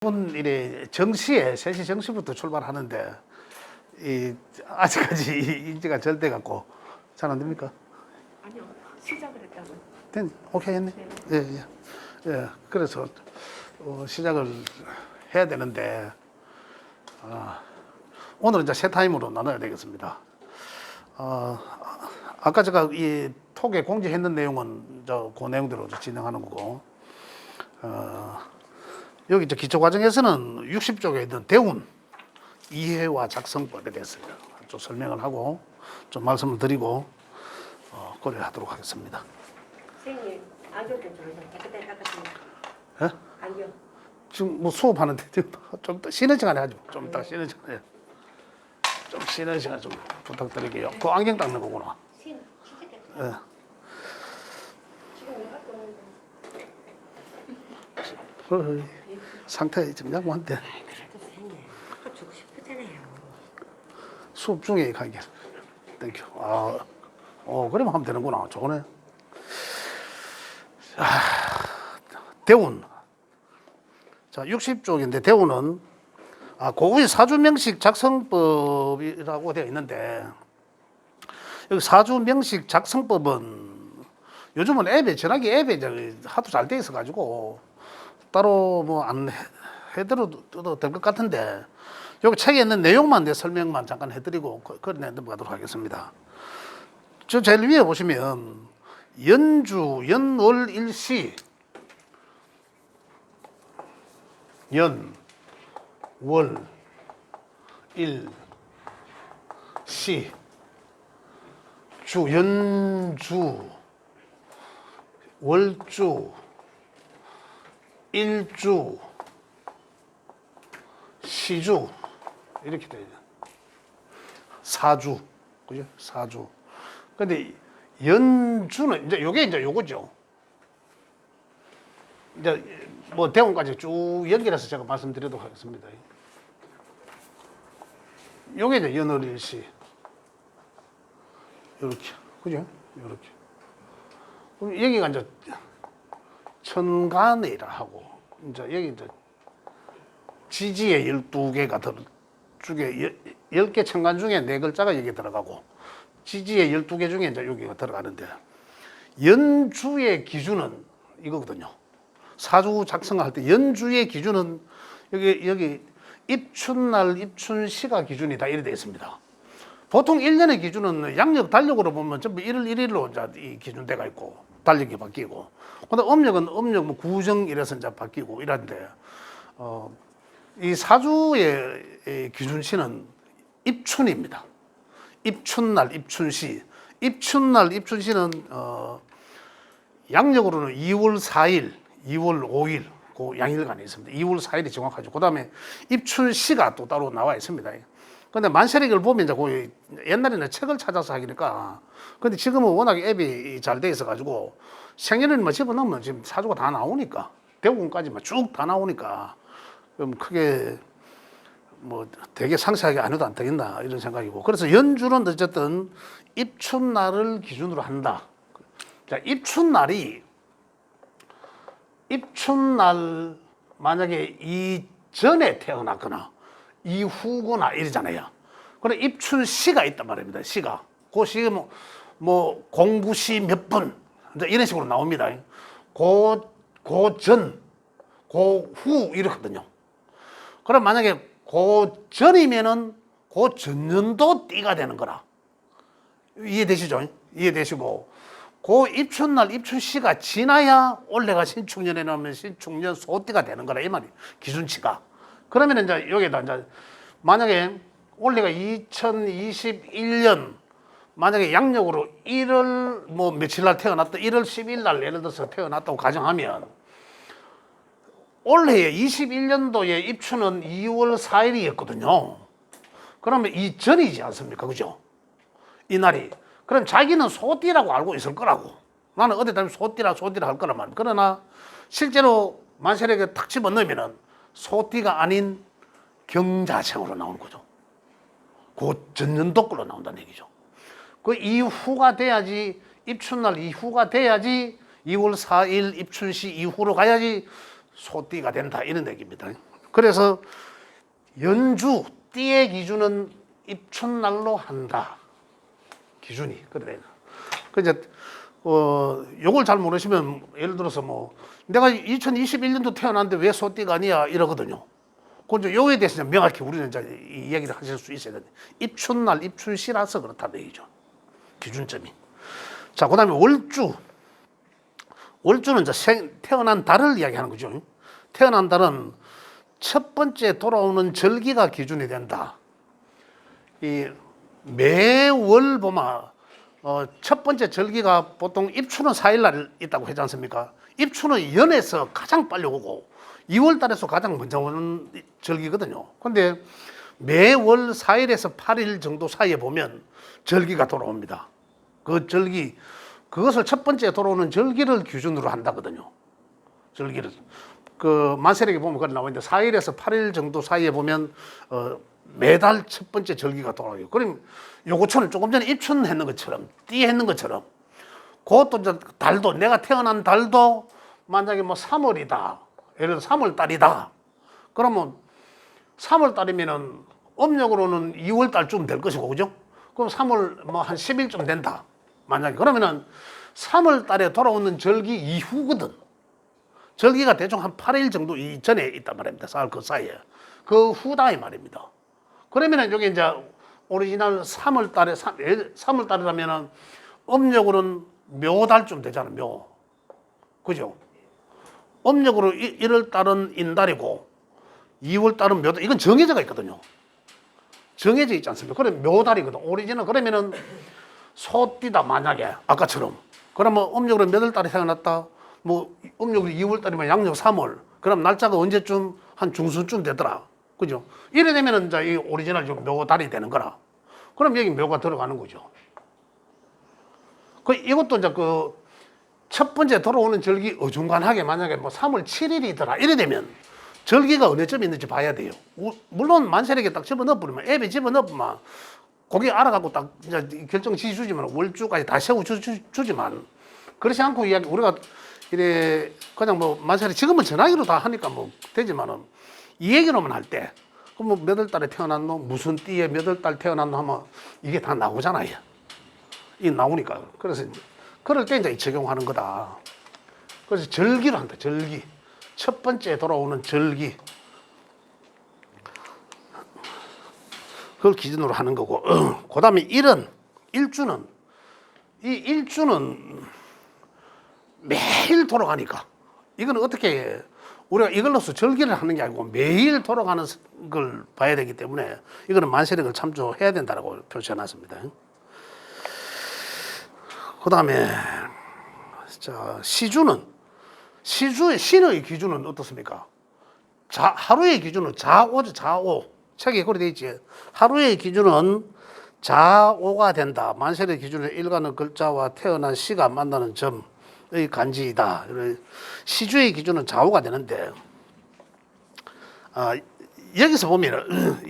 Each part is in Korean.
오늘 이래 정시에 3시 정시부터 출발하는데 아직까지 인지가 잘 돼 갖고 잘 안 됩니까? 아니요, 시작을 했다고요. 오케이 했네. 네. 예. 그래서 시작을 해야 되는데 오늘은 이제 세 타임으로 나눠야 되겠습니다. 아까 제가 이 톡에 공지했는 내용은 그 내용대로 진행하는 거고, 여기 이제 기초 과정에서는 60쪽에 있는 대운 이해와 작성법에 대해서 좀 설명을 하고 좀 말씀을 드리고 고려하도록 하겠습니다. 선생님, 안경 좀 줘요. 깨끗하게 닦았습니다. 예? 안경. 지금 뭐 수업하는데 좀 이따 쉬는 시간에 하죠. 좀 이따 쉬는 시간에 좀 쉬는 시간 좀 부탁드릴게요. 그 안경 닦는 거구나. 시작했어요. 예. 지금 왜 갖고 오는 거예요? 상태 좀 양호한데 그래도 선생님, 아까 주고 싶었잖아요. 수업 중에 가게. 땡큐. 그러면 하면 되는구나. 좋네. 대운. 자, 60쪽인데 대운은 고의 사주명식 작성법이라고 되어 있는데, 여기 사주명식 작성법은 요즘은 앱에 전화기 앱에 하도 잘 돼 있어 가지고 따로 뭐 안 해드려도 될 것 같은데, 여기 책에 있는 내용만 내 설명만 잠깐 해드리고 그런 데 넘어가도록 하겠습니다. 저 제일 위에 보시면 연주 연월일시, 연, 월, 일, 시, 주, 연주, 월주, 일주, 시주 이렇게 돼요. 사주, 그죠? 사주. 근데 연주는 이제 요게 이제 요거죠. 이제 뭐 대운까지 쭉 연결해서 제가 말씀드리도록 하겠습니다. 요게 이제 연월일시. 요렇게. 그죠? 요렇게. 그럼 여기가 이제 천간이라 하고, 이제 여기 이제 지지에 12개가 중에 10개 천간 중에 4글자가 여기 들어가고, 지지에 12개 중에 이제 여기가 들어가는데, 연주의 기준은 이거거든요. 사주 작성할 때 연주의 기준은 여기 입춘날, 입춘시가 기준이다 이렇게 되어 있습니다. 보통 1년의 기준은 양력, 달력으로 보면 전부 1월 1일로 이제 이 기준대가 있고 달력이 바뀌고, 근데 음력은 음력 뭐 구정 이래서 이제 바뀌고 이런데, 이 사주의 기준시는 입춘입니다. 입춘날, 입춘시. 입춘날, 입춘시는 양력으로는 2월 4일, 2월 5일 그 양일간에 있습니다. 2월 4일이 정확하죠. 그다음에 입춘시가 또 따로 나와 있습니다. 근데 만세력을 보면 이제 그 옛날에는 책을 찾아서 하기니까, 근데 지금은 워낙에 앱이 잘 돼 있어 가지고 생년월일만 집어넣으면 지금 사주가 다 나오니까, 대운까지만 쭉 다 나오니까 그럼 크게 뭐 되게 상세하게 안 해도 안 되겠나 이런 생각이고, 그래서 연주는 어쨌든 입춘날을 기준으로 한다. 자, 입춘날 만약에 이전에 태어났거나 이후거나 이러잖아요. 그럼 입춘시가 있단 말입니다. 시가. 그 시가 뭐 공부시 몇 분 이런 식으로 나옵니다. 그 전, 그 후 이렇거든요. 그럼 만약에 그 전이면은 그 전년도 띠가 되는 거라. 이해되시죠? 이해되시고, 그 입춘날, 입춘시가 지나야 올해가 신축년에 나오면 신축년 소띠가 되는 거라 이 말이 기준치가. 그러면 이제 여기다 이제 만약에 올해가 2021년 만약에 양력으로 1월 뭐 며칠 날 태어났다, 1월 10일 날 예를 들어서 태어났다고 가정하면, 올해의 21년도의 입춘은 2월 4일이었거든요. 그러면 이 전이지 않습니까? 그죠? 이 날이. 그럼 자기는 소띠라고 알고 있을 거라고. 나는 어디 가면 소띠라 할 거란 말이야. 그러나 실제로 만세력에 탁 집어넣으면은 소띠가 아닌 경자생으로 나오는 거죠. 그 전년도 걸로 나온다는 얘기죠. 그 이후가 돼야지, 입춘날 이후가 돼야지 2월 4일 입춘시 이후로 가야지 소띠가 된다 이런 얘기입니다. 그래서 연주 띠의 기준은 입춘날로 한다. 기준이 그래. 그 이제 요걸 잘 모르시면 예를 들어서 뭐 내가 2021년도 태어났는데 왜 소띠가 아니야 이러거든요. 그 이제 요에 대해서 명확히 우리는 이제 이 얘기를 하실 수 있어야 돼. 입춘날 입춘시라서 그렇다는 얘기죠. 기준점이. 자, 그다음에 월주. 월주는 이제 태어난 달을 이야기하는 거죠. 태어난 달은 첫 번째 돌아오는 절기가 기준이 된다. 이 매월 보면 첫 번째 절기가 보통 입춘은 4일날 있다고 하지 않습니까? 입춘은 연에서 가장 빨리 오고 2월 달에서 가장 먼저 오는 절기거든요. 근데 매월 4일에서 8일 정도 사이에 보면 절기가 돌아옵니다. 그 절기, 그것을 첫 번째 돌아오는 절기를 기준으로 한다거든요. 절기를. 그 만세력에 보면 그걸 나와 있는데 4일에서 8일 정도 사이에 보면 매달 첫 번째 절기가 돌아와요. 그럼 요거처럼 조금 전에 입춘 했는 것처럼 띠 했는 것처럼 그것도 이제 달도 내가 태어난 달도 만약에 뭐 3월이다. 예를 들어 3월 달이다. 그러면 3월 달이면은 음력으로는 2월 달쯤 될 것이고 그죠? 그럼 3월 뭐 한 10일쯤 된다. 만약에 그러면은 3월 달에 돌아오는 절기 이후거든. 절기가 대충 한 8일 정도 이전에 있단 말입니다. 사흘 그 사이에. 그 후다 이 말입니다. 그러면은 여기 이제 오리지널 3월 달에 3월 달이라면은 음력으로는 묘달쯤 되잖아. 묘. 그죠? 음력으로 1월 달은 인달이고 2월 달은 묘달. 이건 정해져가 있거든요. 정해져 있지 않습니까? 그럼 묘달이거든. 오리지널 그러면은 소띠다 만약에 아까처럼. 그러면 음력으로 몇 월 달에 태어났다. 뭐 음력으로 2월 달이면 양력 3월. 그럼 날짜가 언제쯤 한 중순쯤 되더라. 그죠? 이래 되면은 이제 이 오리지널 묘달이 되는 거라. 그럼 여기 묘가 들어가는 거죠. 그 이것도 이제 그 첫 번째 돌아오는 절기 어중간하게 만약에 뭐 3월 7일이더라. 이래 되면 절기가 어느 점에 있는지 봐야 돼요. 물론 만세력에 딱 집어넣어버리면 앱에 집어넣으면 거기 알아갖고 딱 이제 결정 지주지만 월주까지 다 세워주지만 그렇지 않고 이야기 우리가 이래 그냥 뭐 만세력 지금은 전화기로 다 하니까 뭐 되지만은 이 얘기로만 할 때 그럼 뭐 몇 월 달에 태어났노 무슨 띠에 몇 월 달 태어났노 하면 이게 다 나오잖아요. 이 나오니까 그래서 그럴 때 이제 적용하는 거다. 그래서 절기로 한다. 절기. 첫 번째 돌아오는 절기. 그걸 기준으로 하는 거고. 그 다음에 일주는, 이 일주는 매일 돌아가니까. 이거는 어떻게, 우리가 이걸로서 절기를 하는 게 아니고 매일 돌아가는 걸 봐야 되기 때문에 이거는 만세력을 참조해야 된다고 표시해 놨습니다. 그 다음에, 자, 신의 기준은 어떻습니까? 하루의 기준은 자오죠, 자오. 책에 그렇게 돼 있지. 하루의 기준은 자오가 된다. 만세의 기준은 일가는 글자와 태어난 시가 만나는 점의 간지이다. 시주의 기준은 자오가 되는데, 여기서 보면,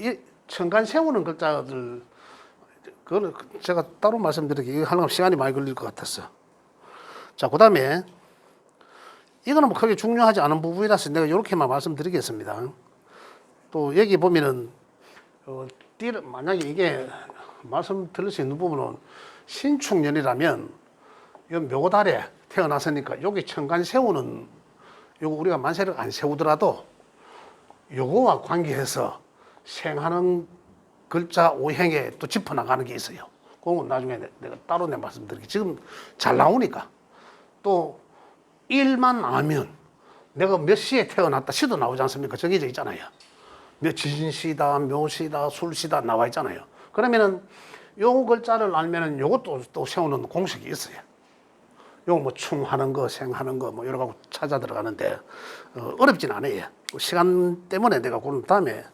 천간 세우는 글자들, 그거는 제가 따로 말씀드리기 하려면 시간이 많이 걸릴 것 같았어. 자, 그 다음에, 이거는 뭐 크게 중요하지 않은 부분이라서 내가 이렇게만 말씀드리겠습니다. 또 여기 보면은 띠를 만약에 이게 말씀 드릴 수 있는 부분은 신축년이라면 이 묘달에 태어났으니까 여기 천간 세우는 요거 우리가 만세를 안 세우더라도 요거와 관계해서 생하는 글자 오행에 또 짚어 나가는 게 있어요. 그건 나중에 내가 따로 말씀드릴게요. 지금 잘 나오니까 또 일만 알면 내가 몇 시에 태어났다 시도 나오지 않습니까? 정해져 있잖아요. 몇 지진시다, 묘시다, 술시다 나와 있잖아요. 그러면은 요 글자를 알면은 요것도 또 세우는 공식이 있어요. 요거 뭐 충하는 거, 생하는 거 뭐 여러 가지 찾아 들어가는데 어렵진 않아요. 시간 때문에 내가 그런 다음에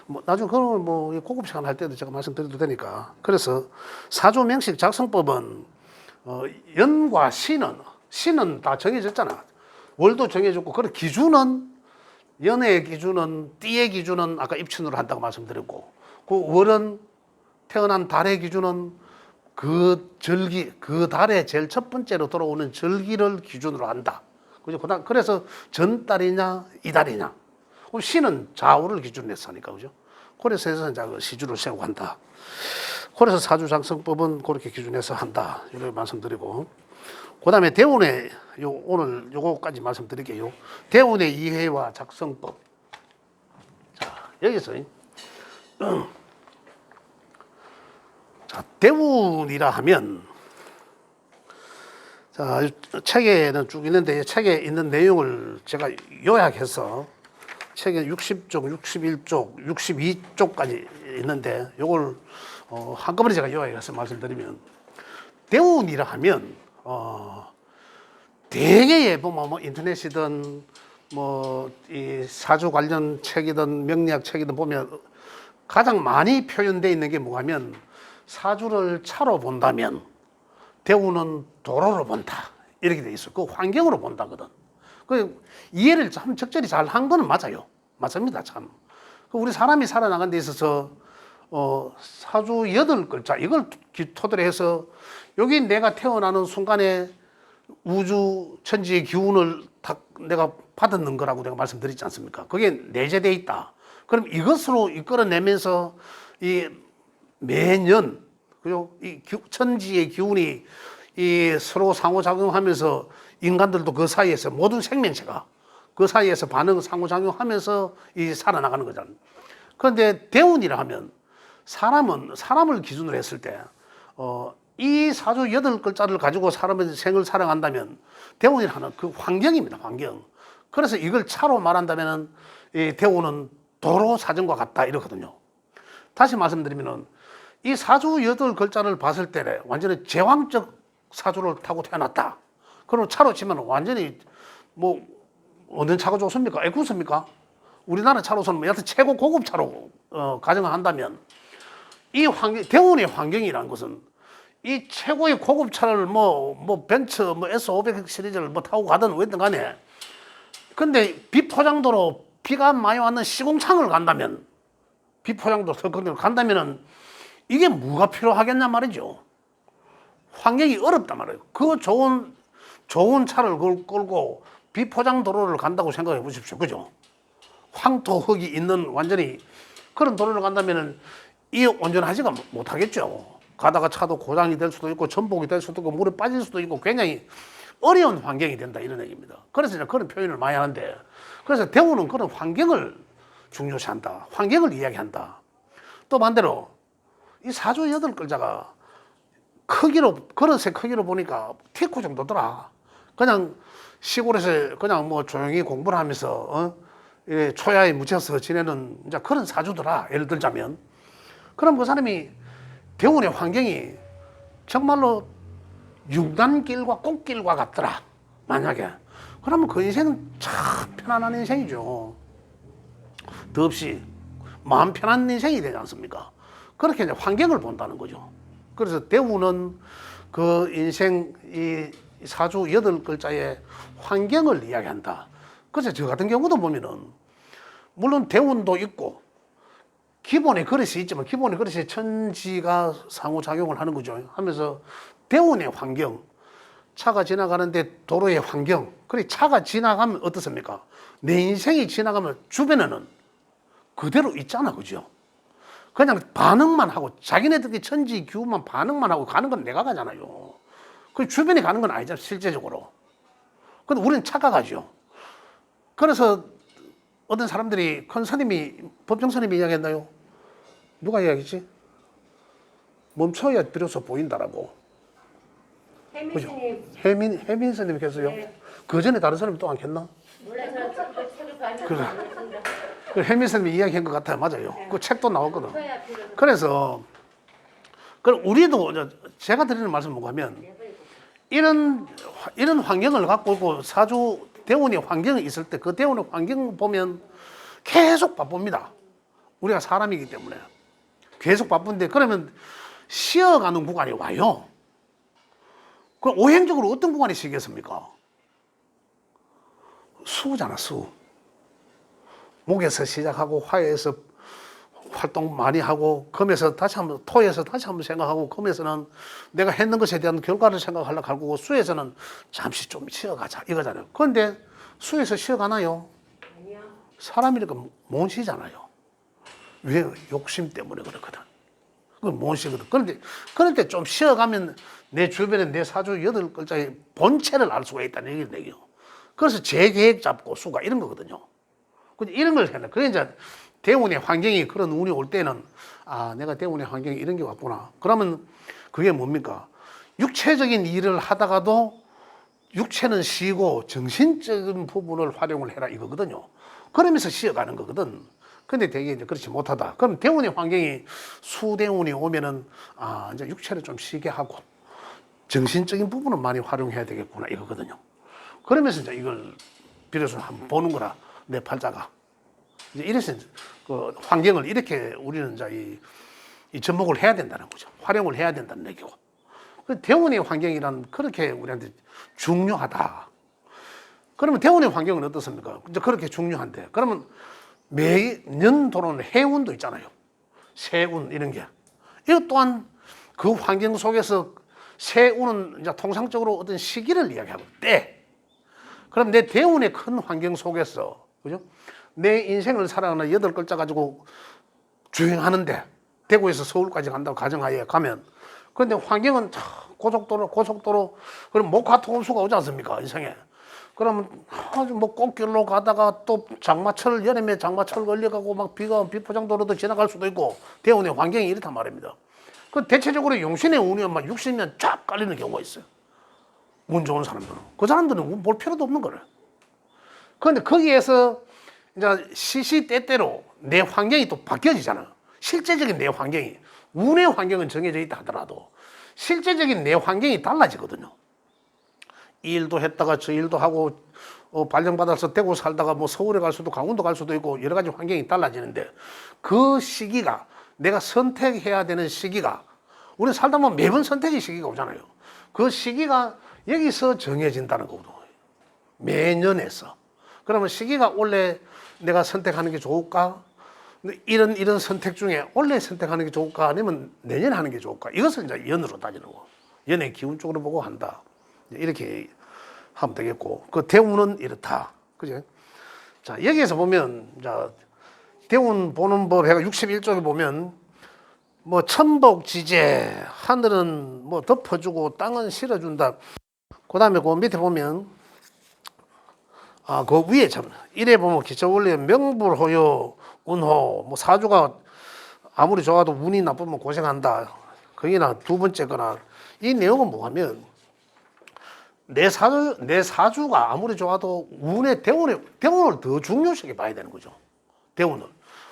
뭐 나중에 그런 뭐 고급 시간 할 때도 제가 말씀드려도 되니까. 그래서 사조명식 작성법은 연과 시는 다 정해졌잖아. 월도 정해졌고, 그런 기준은, 연의 기준은, 띠의 기준은 아까 입춘으로 한다고 말씀드렸고, 그 월은 태어난 달의 기준은 그 절기, 그 달에 제일 첫 번째로 돌아오는 절기를 기준으로 한다. 그죠? 그래서 전달이냐, 이달이냐. 그럼 시는 좌우를 기준으로 해서 하니까, 그죠? 그래서 해서 이제 그 시주를 세우고 한다. 그래서 사주장성법은 그렇게 기준해서 한다. 이렇게 말씀드리고. 그 다음에 대운의, 오늘 요거까지 말씀드릴게요. 대운의 이해와 작성법. 자, 여기서, 자, 대운이라 하면, 자, 책에는 쭉 있는데, 책에 있는 내용을 제가 요약해서, 책에 60쪽, 61쪽, 62쪽까지 있는데, 요걸 한꺼번에 제가 요약해서 말씀드리면, 대운이라 하면, 대개의 보면 뭐 인터넷이든 뭐 이 사주 관련 책이든 명리학 책이든 보면 가장 많이 표현되어 있는 게 뭐냐면 사주를 차로 본다면 대운은 도로로 본다 이렇게 돼 있어. 그 환경으로 본다거든. 그 이해를 참 적절히 잘 한 거는 맞아요. 맞습니다, 참. 우리 사람이 살아나간 데 있어서 사주 8글자 이걸 토대로 해서 여기 내가 태어나는 순간에 우주 천지의 기운을 다 내가 받았는 거라고 내가 말씀드렸지 않습니까? 그게 내재되어 있다. 그럼 이것으로 이끌어내면서 이 매년 그죠? 이 천지의 기운이 이 서로 상호작용하면서 인간들도 그 사이에서 모든 생명체가 그 사이에서 반응 상호작용하면서 이 살아나가는 거잖아요. 그런데 대운이라 하면 사람을 기준으로 했을 때 이 사주 8글자를 가지고 사람의 생을 살아간다면 대운이라 하는 그 환경입니다. 환경. 그래서 이걸 차로 말한다면 이 대운은 도로 사정과 같다 이러거든요. 다시 말씀드리면 이 사주 8글자를 봤을 때 완전히 제왕적 사주를 타고 태어났다. 그럼 차로 치면 완전히 뭐 어느 차가 좋습니까? 에쿠스입니까? 우리나라 차로서는 뭐 여하튼 최고 고급 차로 가정을 한다면 이 환경, 대운의 환경이라는 것은 이 최고의 고급 차를 뭐 벤츠 뭐 S500 시리즈를 뭐 타고 가든 어디든 간에 근데 비포장도로 비가 많이 왔는 시공창을 간다면 비포장도 서커를 간다면은 이게 뭐가 필요하겠냐 말이죠. 환경이 어렵단 말이에요. 그 좋은 차를 끌고 비포장 도로를 간다고 생각해 보십시오. 그죠? 황토 흙이 있는 완전히 그런 도로를 간다면은 이 온전하지가 못하겠죠. 가다가 차도 고장이 될 수도 있고 전복이 될 수도 있고 물에 빠질 수도 있고 굉장히 어려운 환경이 된다 이런 얘기입니다. 그래서 이제 그런 표현을 많이 하는데 그래서 대우는 그런 환경을 중요시한다. 환경을 이야기한다. 또 반대로 이 사주 8글자가 크기로 그릇의 크기로 보니까 티코 정도더라. 그냥 시골에서 그냥 뭐 조용히 공부를 하면서 초야에 묻혀서 지내는 이제 그런 사주더라. 예를 들자면 그럼 그 사람이 대운의 환경이 정말로 융단길과 꽃길과 같더라. 만약에 그러면 그 인생은 참 편안한 인생이죠. 더없이 마음 편한 인생이 되지 않습니까? 그렇게 이제 환경을 본다는 거죠. 그래서 대운은 그 인생 이 사주 8글자의 환경을 이야기한다. 그래서 저 같은 경우도 보면은 물론 대운도 있고 기본의 그릇이 있지만 기본의 그릇이 천지가 상호작용을 하는 거죠. 하면서 대운의 환경, 차가 지나가는데 도로의 환경, 그래 차가 지나가면 어떻습니까? 내 인생이 지나가면 주변에는 그대로 있잖아, 그죠? 그냥 반응만 하고 자기네들이 천지 기운만 반응만 하고 가는 건 내가 가잖아요. 그 주변에 가는 건 아니잖아, 실제적으로. 근데 우리는 착각하죠. 그래서 어떤 사람들이 큰 스님이 법정 스님이 이야기했나요? 누가 이야기했지? 멈춰야 비로소 보인다라고. 혜민 스님. 혜민 스님께서요. 네. 그 전에 다른 스님 또 안 했나? 몰라서 책을 봐서 그래. 모르겠습니다. 그 혜민 스님이 이야기한 것 같아요. 맞아요. 네. 그 책도 나왔거든. 쳐야 비로소 그래서 그럼 우리도 제가 드리는 말씀은 뭐냐면 이런 환경을 갖고 있고 사주 대운의 환경이 있을 때 그 대운의 환경 보면 계속 바쁩니다. 우리가 사람이기 때문에 계속 바쁜데 그러면 쉬어가는 구간이 와요. 그럼 오행적으로 어떤 구간이 쉬겠습니까? 수잖아, 수. 목에서 시작하고 화에서 활동 많이 하고 금에서 다시 한번 토에서 다시 한번 생각하고 금에서는 내가 했는 것에 대한 결과를 생각하려고 하고 수에서는 잠시 좀 쉬어가자 이거잖아요. 그런데 수에서 쉬어가나요? 아니요. 사람이니까 못 쉬잖아요. 왜? 욕심 때문에 그렇거든. 그건 못 쉬거든. 그런데 좀 쉬어가면 내 주변에 내 사주 8글자의 본체를 알 수가 있다는 얘기예요. 그래서 제 계획 잡고 수가 이런 거거든요. 근데 이런 걸 해야 그래 이제 대운의 환경이 그런 운이 올 때는 아, 내가 대운의 환경이 이런 게 왔구나. 그러면 그게 뭡니까? 육체적인 일을 하다가도 육체는 쉬고 정신적인 부분을 활용을 해라 이거거든요. 그러면서 쉬어가는 거거든. 근데 되게 이제 그렇지 못하다. 그럼 대운의 환경이 수대운이 오면은 아, 이제 육체를 좀 쉬게 하고 정신적인 부분은 많이 활용해야 되겠구나 이거거든요. 그러면서 이제 이걸 비로소 한번 보는 거라 내 팔자가 이제 이래서 그 환경을 이렇게 우리는 이제 이 접목을 해야 된다는 거죠. 활용을 해야 된다는 얘기고. 그 대운의 환경이란 그렇게 우리한테 중요하다. 그러면 대운의 환경은 어떻습니까? 이제 그렇게 중요한데 그러면 매년 들어오는 해운도 있잖아요. 세운 이런 게. 이것 또한 그 환경 속에서 세운은 이제 통상적으로 어떤 시기를 이야기하고 때. 그럼 내 대운의 큰 환경 속에서 그죠? 내 인생을 살아가는 8글자 가지고 주행하는데 대구에서 서울까지 간다고 가정하에 가면 근데 환경은 고속도로 그럼 목화토금수가 오지 않습니까? 인생에. 그러면 아주 뭐 꽃길로 가다가 또 장마철 여름에 장마철 걸려가고 막 비가 비포장도로도 지나갈 수도 있고 대운의 환경이 이렇단 말입니다. 그 대체적으로 용신의 운이 막 60년 쫙 깔리는 경우가 있어요. 운 좋은 사람들은 그 사람들은 운 볼 필요도 없는 거래. 그런데 거기에서 이제 시시때때로 내 환경이 또 바뀌어지잖아. 실제적인 내 환경이 운의 환경은 정해져 있다 하더라도 실제적인 내 환경이 달라지거든요. 이 일도 했다가 저 일도 하고 발령받아서 대구 살다가 뭐 서울에 갈 수도 강원도 갈 수도 있고 여러 가지 환경이 달라지는데 그 시기가 내가 선택해야 되는 시기가 우리 살다 보면 매번 선택의 시기가 오잖아요. 그 시기가 여기서 정해진다는 거거든요. 매년에서. 그러면 시기가 원래 내가 선택하는 게 좋을까? 이런 선택 중에 원래 선택하는 게 좋을까? 아니면 내년에 하는 게 좋을까? 이것을 이제 연으로 따지는 거. 연의 기운 쪽으로 보고 한다. 이렇게 하면 되겠고. 그 대운은 이렇다. 그죠? 자, 여기에서 보면, 자, 대운 보는 법 해가 61쪽에 보면, 뭐, 천복지재, 하늘은 뭐 덮어주고 땅은 실어준다. 그 다음에 그 밑에 보면, 아, 그 위에 참, 이래 보면 기초원리 명불호요, 운호, 뭐 사주가 아무리 좋아도 운이 나쁘면 고생한다. 거기나 두 번째 거나, 이 내용은 뭐냐면, 내 사주가 아무리 좋아도 운의 대운을 더 중요시하게 봐야 되는 거죠. 대운을.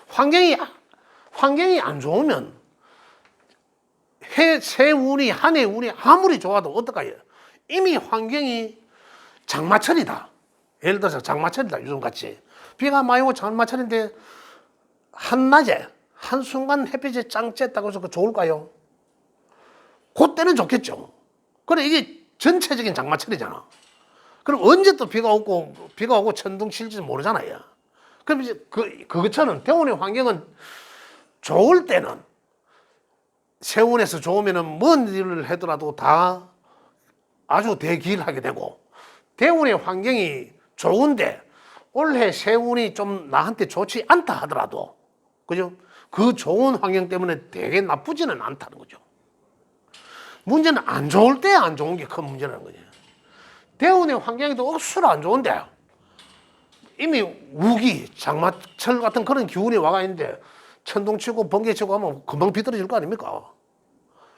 환경이 안 좋으면, 새 운이, 한 해 운이 아무리 좋아도 어떡해요? 이미 환경이 장마철이다. 예를 들어서 장마철이다. 요즘같이. 비가 많이 오고 장마철인데, 한낮에, 한순간 햇빛이 짱 쬐다고 해서 그 좋을까요? 그때는 좋겠죠. 그래, 이게 전체적인 장마철이잖아. 그럼 언제 또 비가 오고 천둥 칠지 모르잖아요. 그럼 이제 그것처럼 대운의 환경은 좋을 때는 세운에서 좋으면은 먼 일을 하더라도 다 아주 대기일하게 되고 대운의 환경이 좋은데 올해 세운이 좀 나한테 좋지 않다 하더라도 그죠? 그 좋은 환경 때문에 되게 나쁘지는 않다는 거죠. 문제는 안 좋을 때 안 좋은 게 큰 문제라는 거죠. 대운의 환경이 또 억수로 안 좋은데 이미 우기, 장마철 같은 그런 기운이 와가 있는데 천둥치고 번개치고 하면 금방 비떨어질 거 아닙니까?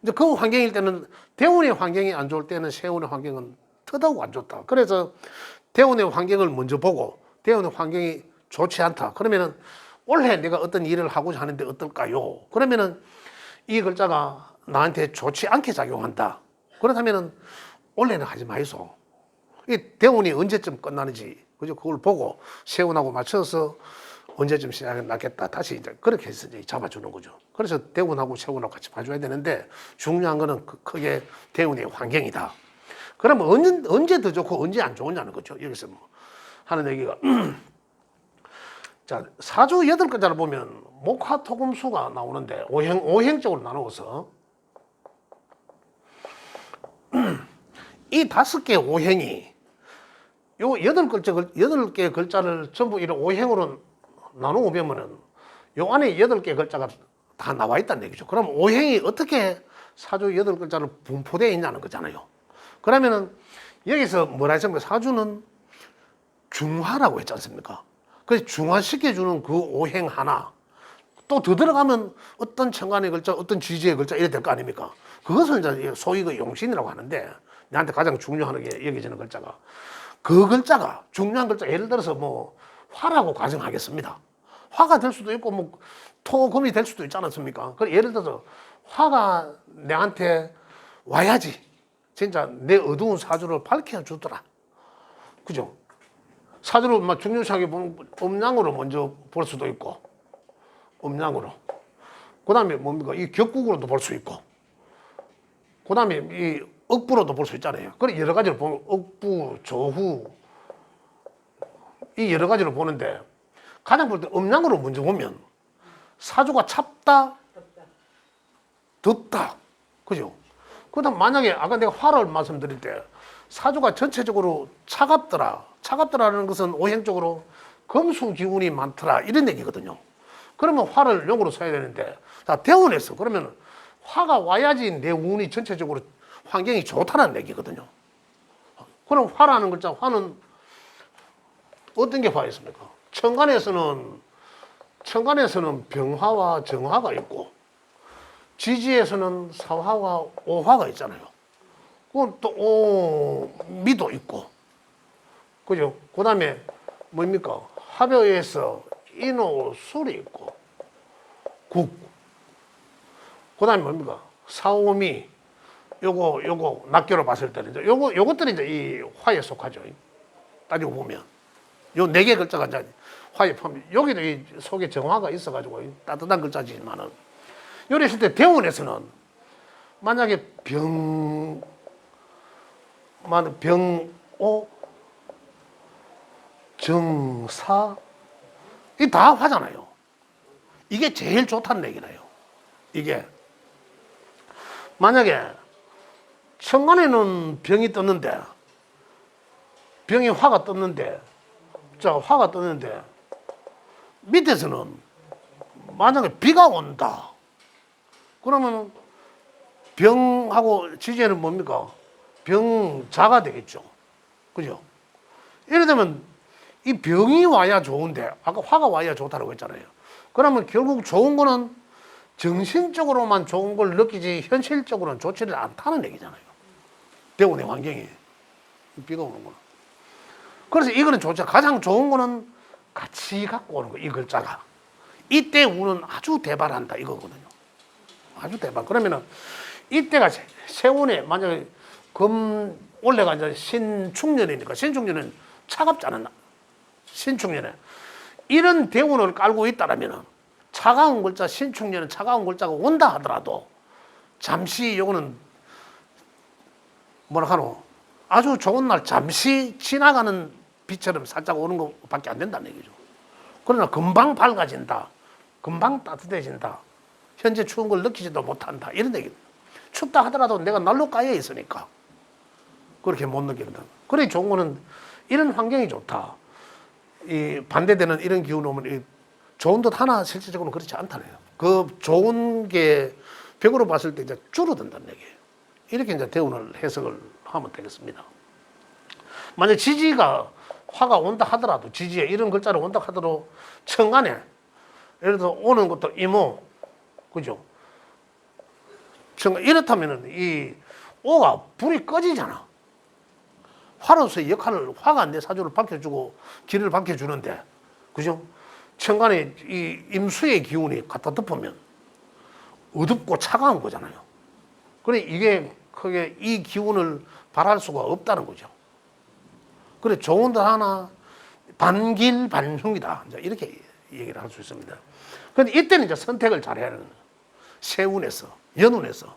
이제 그 환경일 때는 대운의 환경이 안 좋을 때는 세운의 환경은 더더욱 안 좋다. 그래서 대운의 환경을 먼저 보고 대운의 환경이 좋지 않다. 그러면은 올해 내가 어떤 일을 하고자 하는데 어떨까요? 그러면은 이 글자가 나한테 좋지 않게 작용한다. 그렇다면은 올해는 하지 마이소. 이 대운이 언제쯤 끝나는지 그죠? 그걸 보고 세운하고 맞춰서 언제쯤 시작이 낫겠다. 다시 이제 그렇게 해서 이제 잡아주는 거죠. 그래서 대운하고 세운하고 같이 봐줘야 되는데 중요한 거는 크게 대운의 환경이다. 그러면 언제 더 좋고 언제 안 좋으냐는 거죠. 여기서 뭐 하는 얘기가 자 사주 8글자를 보면 목화토금수가 나오는데 오행적으로 나누어서 이 5개 오행이 요 8개 글자를 전부 이런 오행으로 나누고 보면은 요 안에 8개 글자가 다 나와 있다는 얘기죠. 그럼 오행이 어떻게 사주 8글자로 분포되어 있냐는 거잖아요. 그러면은 여기서 뭐라 했습니까? 사주는 중화라고 했지 않습니까? 그래서 중화시켜주는 그 오행 하나, 또 더 들어가면 어떤 천간의 글자, 어떤 지지의 글자 이래 될 거 아닙니까? 그것을 이제 소위 그 용신이라고 하는데, 나한테 가장 중요하게 여겨지는 글자가, 그 글자가 중요한 글자, 예를 들어서 뭐 화라고 가정하겠습니다. 화가 될 수도 있고 뭐 토금이 될 수도 있지 않습니까? 그 예를 들어서 화가 내한테 와야지 진짜 내 어두운 사주를 밝혀주더라. 그죠? 사주를 막 중요하게 보면 음양으로 먼저 볼 수도 있고, 음양으로. 그 다음에 뭡니까? 이 격국으로도 볼 수 있고, 그 다음에 이 억부로도 볼 수 있잖아요. 그래 여러 가지로 보면 억부, 조후, 이 여러 가지로 보는데, 가장 볼 때 음양으로 먼저 보면 사주가 찹다, 덥다. 그죠? 그 다음 만약에 아까 내가 화를 말씀드릴 때 사주가 전체적으로 차갑더라. 차갑더라는 것은 오행적으로 금수 기운이 많더라. 이런 얘기거든요. 그러면 화를 용으로 써야 되는데, 자, 대운에서 그러면 화가 와야지 내 운이 전체적으로 환경이 좋다는 얘기거든요. 그럼 화라는 글자, 화는 어떤 게 화였습니까? 천간에서는 병화와 정화가 있고, 지지에서는 사화와 오화가 있잖아요. 그건 또 오미도 있고, 그죠? 그 다음에 뭡니까? 화묘에서 인호술이 있고, 국. 그 다음에 뭡니까? 사오미. 요거 낱개로 봤을 때는 이제 요것들이 이제 이 화에 속하죠. 따지고 보면. 요 4개 글자가 이제 화에 포함. 여기도 이 속에 정화가 있어가지고 따뜻한 글자지만은, 요래 했을 때 대운에서는 만약에 병오, 정사, 이 다 화잖아요. 이게 제일 좋다는 얘기나요. 이게 만약에 천간에는 병이 떴는데, 병이 화가 떴는데, 자 화가 떴는데 밑에서는 만약에 비가 온다. 그러면 병하고 지지에는 뭡니까? 병자가 되겠죠. 그죠? 예를 들면 이 병이 와야 좋은데, 아까 화가 와야 좋다고 했잖아요. 그러면 결국 좋은 거는 정신적으로만 좋은 걸 느끼지 현실적으로는 좋지를 않다는 얘기잖아요. 대운의 환경이. 비가 오는 거는. 그래서 이거는 좋죠. 가장 좋은 거는 같이 갖고 오는 거, 이 글자가. 이때 운은 아주 대발한다 이거거든요. 아주 대박. 그러면은 이때가 세운에 만약에 올해가 이제 신축년이니까, 신축년은 차갑잖아. 신축년에 이런 대운을 깔고 있다라면은 차가운 글자, 신축년은 차가운 글자가 온다 하더라도 잠시 요거는 뭐라 하노? 아주 좋은 날 잠시 지나가는 빛처럼 살짝 오는 것밖에 안 된다는 얘기죠. 그러나 금방 밝아진다. 금방 따뜻해진다. 현재 추운 걸 느끼지도 못한다. 이런 얘기입니다. 춥다 하더라도 내가 난로 까여 있으니까 그렇게 못 느낀다. 그래 좋은 거는 이런 환경이 좋다. 이 반대되는 이런 기운 오면 이 좋은 듯 하나 실질적으로는 그렇지 않다네요. 그 좋은 게 벽으로 봤을 때 이제 줄어든다는 얘기예요. 이렇게 이제 대운을 해석을 하면 되겠습니다. 만약 지지가 화가 온다 하더라도, 지지에 이런 글자를 온다 하더라도 천간에 예를 들어 오는 것도 이모, 그죠? 이렇다면은 이 오가 불이 꺼지잖아. 화로서의 역할을, 화가 내 사주를 밝혀주고 길을 밝혀주는데, 그죠? 천간에 이 임수의 기운이 갖다 덮으면 어둡고 차가운 거잖아요. 그래 이게 크게 이 기운을 발할 수가 없다는 거죠. 그래 좋은 데 하나 반길반흉이다. 이렇게 얘기를 할 수 있습니다. 그런데 이때는 이제 선택을 잘해야 하는 거예요. 세운에서, 연운에서.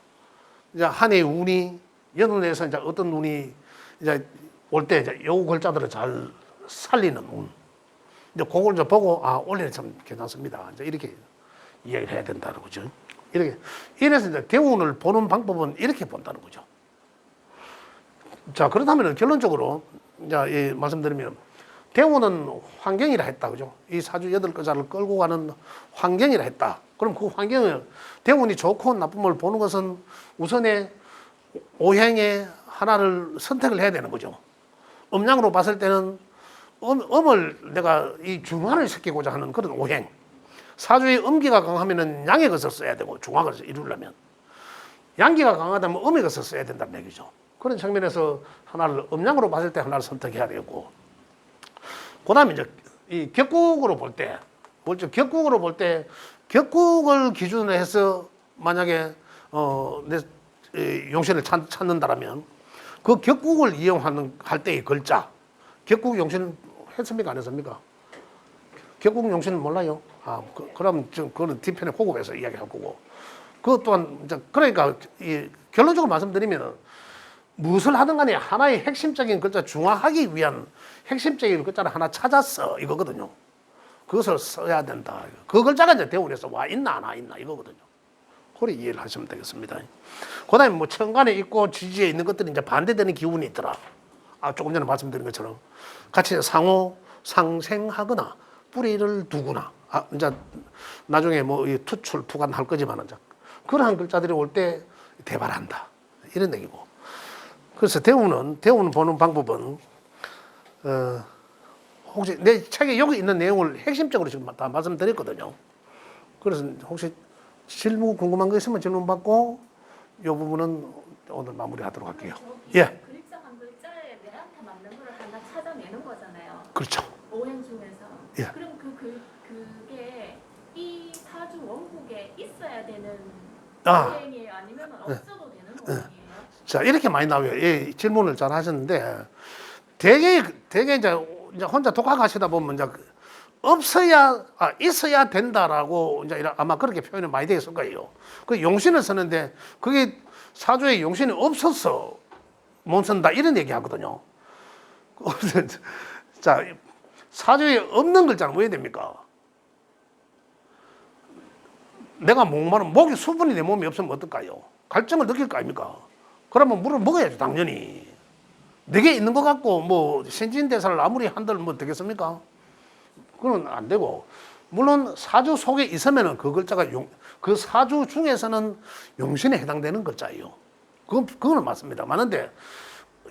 이제 한 해의 운이, 연운에서 이제 어떤 운이 이제 올 때 이제 요 글자들을 잘 살리는 운. 이제 그걸 이제 보고, 아, 올해는 참 괜찮습니다. 이제 이렇게 이야기를 해야 된다는 거죠. 이렇게. 이래서 이제 대운을 보는 방법은 이렇게 본다는 거죠. 자, 그렇다면 결론적으로, 이제 말씀드리면, 대우는 환경이라 했다, 그죠? 이 사주 8글자를 끌고 가는 환경이라 했다. 그럼 그 환경을 대운이 좋고 나쁨을 보는 것은 우선에 오행의 하나를 선택을 해야 되는 거죠. 음양으로 봤을 때는 음을 내가 이 중화를 시키고자 하는 그런 오행. 사주의 음기가 강하면은 양의 것을 써야 되고 중화를 이루려면 양기가 강하다면 음의 것을 써야 된다는 얘기죠. 그런 측면에서 하나를 음양으로 봤을 때 하나를 선택해야 되고, 그다음에 이제 이 격국으로 볼 때, 격국으로 볼 때 격국을 기준으로 해서 만약에 내 용신을 찾는다라면 그 격국을 이용하는 할 때의 글자, 격국 용신 했습니까 안 했습니까? 격국 용신은 몰라요. 그럼 그거는 뒤편에 호급해서 이야기할 거고, 그것 또한 이제 그러니까 이 결론적으로 말씀드리면 무엇을 하든 간에 하나의 핵심적인 글자 중화하기 위한 핵심적인 글자를 하나 찾았어 이거거든요. 그것을 써야 된다. 그 글자가 이제 대운에서 와 있나 안 와 있나 이거거든요. 그래 이해를 하시면 되겠습니다. 그다음에 뭐 천간에 있고 지지에 있는 것들이 이제 반대되는 기운이 있더라. 조금 전에 말씀드린 것처럼 같이 상호 상생하거나 뿌리를 두거나 이제 나중에 뭐 이 투출 투간 할 거지만 이제 그러한 글자들이 올 때 대발한다 이런 얘기고. 그래서 대운은 보는 방법은 혹시 내 책에 여기 있는 내용을 핵심적으로 지금 다 말씀드렸거든요. 그래서 혹시 질문 궁금한 거 있으면 질문 받고 이 부분은 오늘 마무리하도록 할게요. 예. 글자 한 글자에 내한테 맞는 걸 하나 찾아내는 거잖아요. 그렇죠. 오행 중에서. 예. 그럼 그게 이 사주 원국에 있어야 되는 오행이에요? 아니면 없어도 되는 오행이에요? 자, 이렇게 많이 나와요. 예, 질문을 잘 하셨는데, 되게 이제 혼자 독학하시다 보면 이제 있어야 된다라고 이제 아마 그렇게 표현을 많이 되었을 거예요. 그 용신을 쓰는데 그게 사주에 용신이 없어서 못 쓴다 이런 얘기 하거든요. 자, 사주에 없는 글자는 왜 됩니까? 내가 목마른 목이 수분이 내 몸에 없으면 어떨까요? 갈증을 느낄 거 아닙니까? 그러면 물을 먹어야죠, 당연히. 내게 있는 것 같고 뭐 신진대사를 아무리 한들 뭐 되겠습니까? 그건 안 되고, 물론 사주 속에 있으면은 그 글자가 그 사주 중에서는 용신에 해당되는 글자예요. 그거는 맞습니다. 맞는데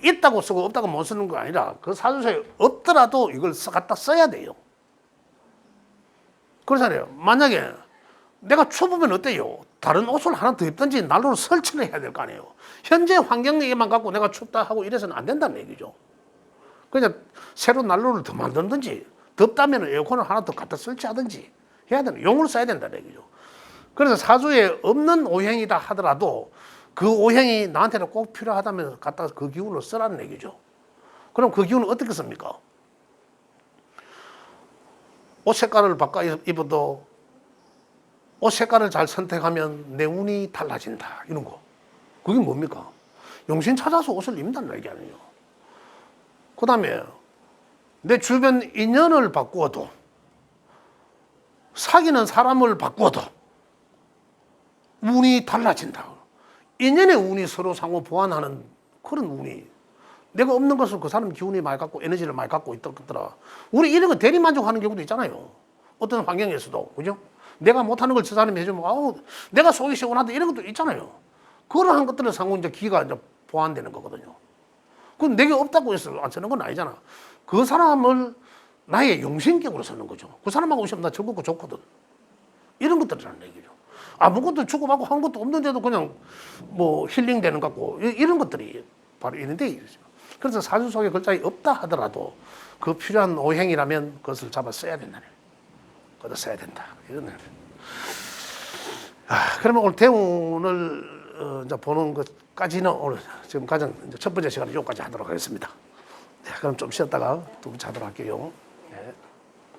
있다고 쓰고 없다고 못 쓰는 거 아니라 그 사주 속에 없더라도 이걸 갖다 써야 돼요. 그렇잖아요. 만약에 내가 추우면 어때요? 다른 옷을 하나 더 입든지 난로를 설치를 해야 될 거 아니에요. 현재 환경에만 갖고 내가 춥다 하고 이래서는 안 된다는 얘기죠. 그냥 새로 난로를 더 만들든지 덥다면 에어컨을 하나 더 갖다 설치하든지 해야 되는, 용을 써야 된다는 얘기죠. 그래서 사주에 없는 오행이다 하더라도 그 오행이 나한테는 꼭 필요하다면 갖다 그 기운을 쓰라는 얘기죠. 그럼 그 기운은 어떻게 씁니까? 옷 색깔을 바꿔 입어도 옷 색깔을 잘 선택하면 내 운이 달라진다 이런 거. 그게 뭡니까? 용신 찾아서 옷을 입는다는 얘기 아니에요. 그 다음에 내 주변 인연을 바꾸어도, 사귀는 사람을 바꾸어도 운이 달라진다. 인연의 운이 서로 상호 보완하는 그런 운이, 내가 없는 것을 그 사람 기운이 많이 갖고 에너지를 많이 갖고 있더라. 우리 이런 거 대리만족하는 경우도 있잖아요. 어떤 환경에서도, 그죠? 내가 못하는 걸 저 사람이 해주면 내가 속이 시원하다 이런 것도 있잖아요. 그러한 것들을 상호 이제 기가 이제 보완되는 거거든요. 그건 내게 없다고 해서 안 쓰는 건 아니잖아. 그 사람을 나의 용신격으로 쓰는 거죠. 그 사람하고 있으면 나 즐겁고 좋거든. 이런 것들이라는 얘기죠. 아무것도 주고받고 한 것도 없는데도 그냥 뭐 힐링되는 것 같고 이런 것들이 바로 있는데, 그래서 사주 속에 글자가 없다 하더라도 그 필요한 오행이라면 그것을 잡아 써야 된다네. 그것을 써야 된다. 이런 얘기. 그러면 오늘 대운을 이제 보는 것까지는 오늘 지금 가장 첫 번째 시간에 여기까지 하도록 하겠습니다. 네, 그럼 좀 쉬었다가 두 번째 하도록 할게요.